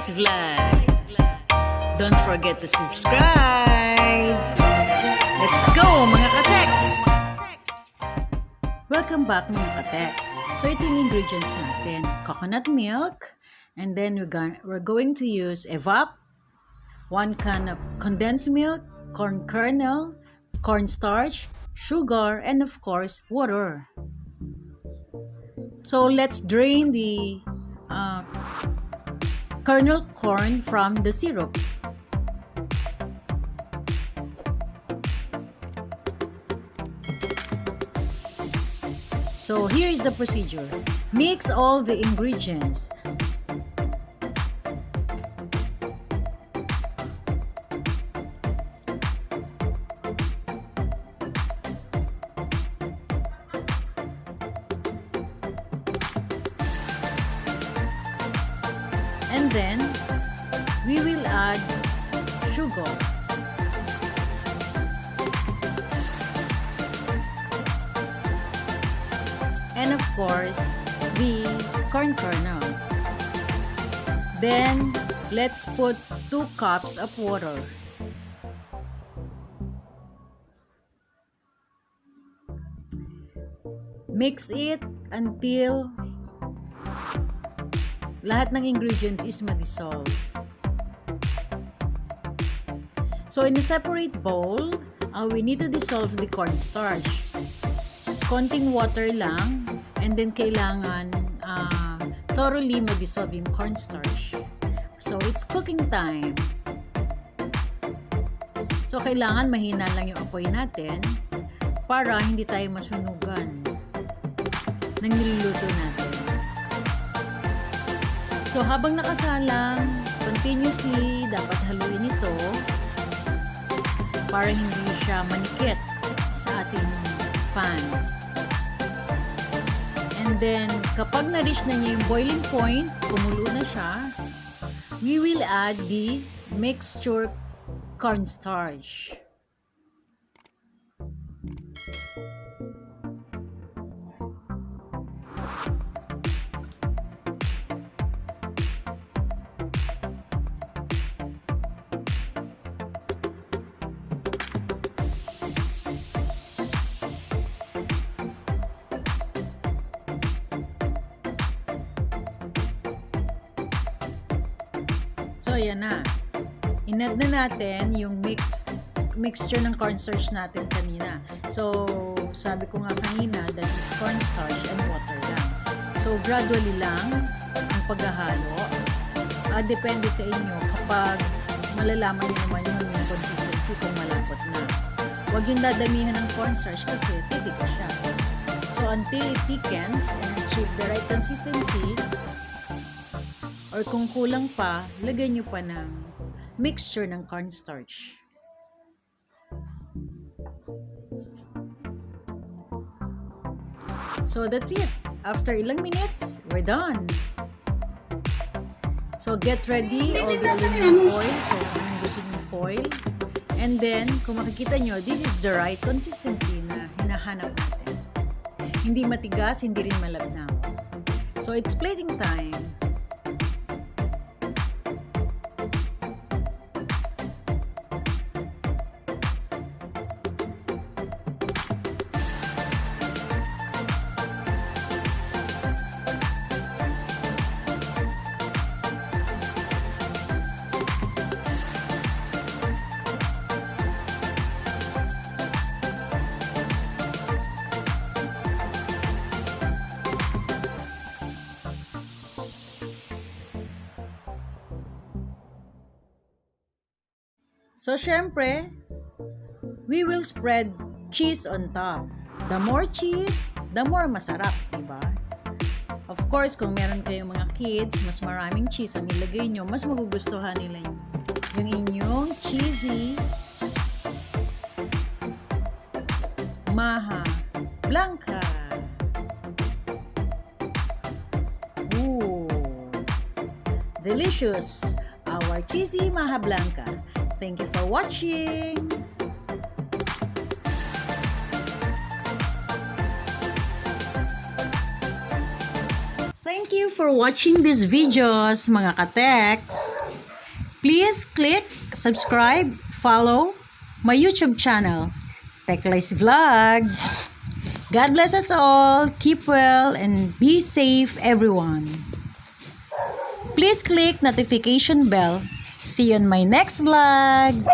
today's vlog. Don't forget to subscribe. Let's go mga kateks! Welcome back mga kateks. So ito yung ingredients natin. Coconut milk. And then we're going to use evap, 1 can of condensed milk, corn kernel, cornstarch, sugar, and of course, water. So let's drain the kernel corn from the syrup. So here is the procedure. Mix all the ingredients. And then we will add sugar. And of course, the corn kernel. Then let's put 2 cups of water. Mix it until lahat ng ingredients is ma-dissolve. So in a separate bowl, we need to dissolve the cornstarch. Konting water lang, and then kailangan thoroughly ma-dissolve yung cornstarch. So it's cooking time. So kailangan mahina lang yung apoy natin para hindi tayo masunugan ng niluluto natin. So, habang nakasalang, continuously dapat haluin ito para hindi siya manikit sa ating pan. And then, kapag na-reach na niya yung boiling point, kumulo na siya, we will add the mixture cornstarch. So, ayan na. In-add na natin yung mixture ng cornstarch natin kanina. So, sabi ko nga kanina, that is cornstarch and water lang. So, gradually lang ang paghahalo. Depende sa inyo kapag malalaman nyo naman yung consistency kung malapot na. Huwag yung dadamihan ng cornstarch kasi titik siya. So, until it thickens and achieve the right consistency, or kung kulang pa, lagay nyo pa ng mixture ng cornstarch. So that's it. After ilang minutes, we're done. So get ready all the aluminum foil. So kung gusto nyo foil. And then, kung makikita nyo, this is the right consistency na hinahanap natin. Hindi matigas, hindi rin malabnaw. So it's plating time. So, syempre, we will spread cheese on top. The more cheese, the more masarap, diba? Of course, kung meron kayong mga kids, mas maraming cheese ang ilagay nyo, mas magugustuhan nila yung inyong cheesy MAJA BLANCA. Ooh, delicious! Our cheesy MAJA BLANCA. Thank you for watching. Thank you for watching these videos, mga kateks. Please click subscribe, follow my YouTube channel, Teklay's Vlog. God bless us all. Keep well and be safe, everyone. Please click notification bell. See you on my next vlog.